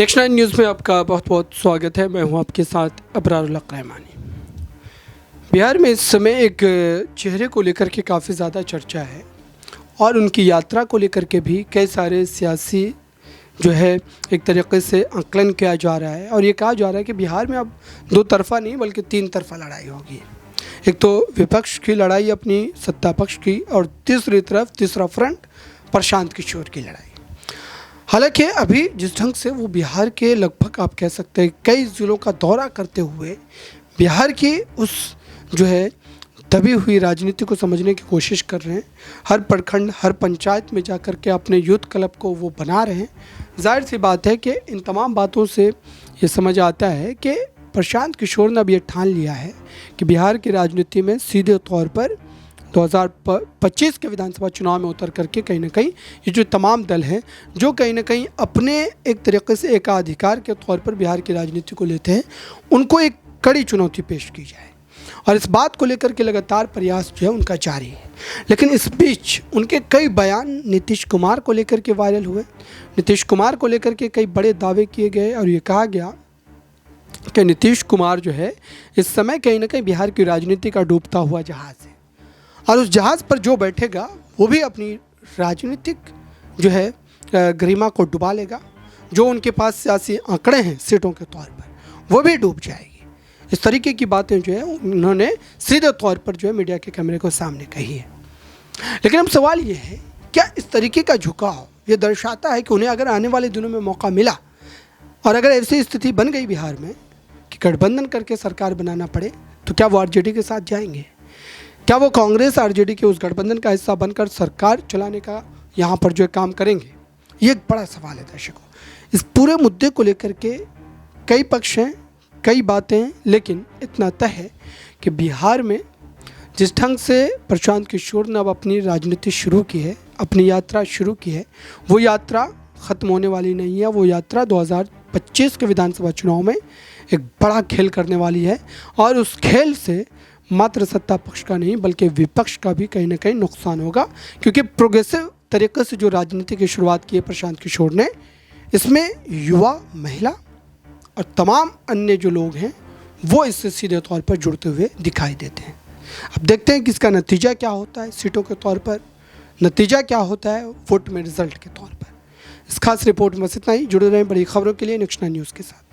Next 9 news में आपका बहुत बहुत स्वागत है। मैं हूं आपके साथ अबरारुल हक रहमानी। बिहार में इस समय एक चेहरे को लेकर के काफ़ी ज़्यादा चर्चा है और उनकी यात्रा को लेकर के भी कई सारे सियासी जो है एक तरीके से आकलन किया जा रहा है और ये कहा जा रहा है कि बिहार में अब दो तरफ़ा नहीं बल्कि तीन तरफ़ा लड़ाई होगी। एक तो विपक्ष की लड़ाई अपनी सत्ता पक्ष की और तीसरी तरफ तीसरा फ्रंट प्रशांत किशोर की लड़ाई। हालांकि अभी जिस ढंग से वो बिहार के लगभग आप कह सकते हैं कई ज़िलों का दौरा करते हुए बिहार की उस जो है दबी हुई राजनीति को समझने की कोशिश कर रहे हैं, हर प्रखंड हर पंचायत में जा कर के अपने यूथ क्लब को वो बना रहे हैं। जाहिर सी बात है कि इन तमाम बातों से ये समझ आता है कि प्रशांत किशोर ने अब ये ठान लिया है कि बिहार की राजनीति में सीधे तौर पर 2025 के विधानसभा चुनाव में उतर करके कहीं ना कहीं ये जो तमाम दल हैं जो कहीं ना कहीं अपने एक तरीके से एकाधिकार के तौर पर बिहार की राजनीति को लेते हैं, उनको एक कड़ी चुनौती पेश की जाए और इस बात को लेकर के लगातार प्रयास जो है उनका जारी है। लेकिन इस बीच उनके कई बयान नीतीश कुमार को लेकर के वायरल हुए। नीतीश कुमार को लेकर के कई बड़े दावे किए गए और ये कहा गया कि नीतीश कुमार जो है इस समय कहीं ना कहीं बिहार की राजनीति का डूबता हुआ जहाज़ है और उस जहाज़ पर जो बैठेगा वो भी अपनी राजनीतिक जो है गरिमा को डुबा लेगा। जो उनके पास सियासी आंकड़े हैं सीटों के तौर पर वो भी डूब जाएगी। इस तरीके की बातें जो है उन्होंने सीधे तौर पर जो है मीडिया के कैमरे को सामने कही है। लेकिन अब सवाल ये है, क्या इस तरीके का झुकाव ये दर्शाता है कि उन्हें अगर आने वाले दिनों में मौका मिला और अगर ऐसी स्थिति बन गई बिहार में कि गठबंधन करके सरकार बनाना पड़े तो क्या वो आरजेडी के साथ जाएंगे? क्या वो कांग्रेस आरजेडी के उस गठबंधन का हिस्सा बनकर सरकार चलाने का यहाँ पर जो काम करेंगे? ये एक बड़ा सवाल है दर्शकों। इस पूरे मुद्दे को लेकर के कई पक्ष हैं, कई बातें हैं, लेकिन इतना तय है कि बिहार में जिस ढंग से प्रशांत किशोर ने अब अपनी राजनीति शुरू की है, अपनी यात्रा शुरू की है, वो यात्रा ख़त्म होने वाली नहीं है। वो यात्रा 2025 के विधानसभा चुनाव में एक बड़ा खेल करने वाली है और उस खेल से मात्र सत्ता पक्ष का नहीं बल्कि विपक्ष का भी कहीं ना कहीं नुकसान होगा, क्योंकि प्रोग्रेसिव तरीके से जो राजनीति की शुरुआत की है प्रशांत किशोर ने, इसमें युवा, महिला और तमाम अन्य जो लोग हैं वो इससे सीधे तौर पर जुड़ते हुए दिखाई देते हैं। अब देखते हैं कि इसका नतीजा क्या होता है, सीटों के तौर पर नतीजा क्या होता है, वोट में रिजल्ट के तौर पर। इस खास रिपोर्ट में बस इतना ही। जुड़े रहें बड़ी खबरों के लिए नेक्स्ट 9 न्यूज़ के साथ।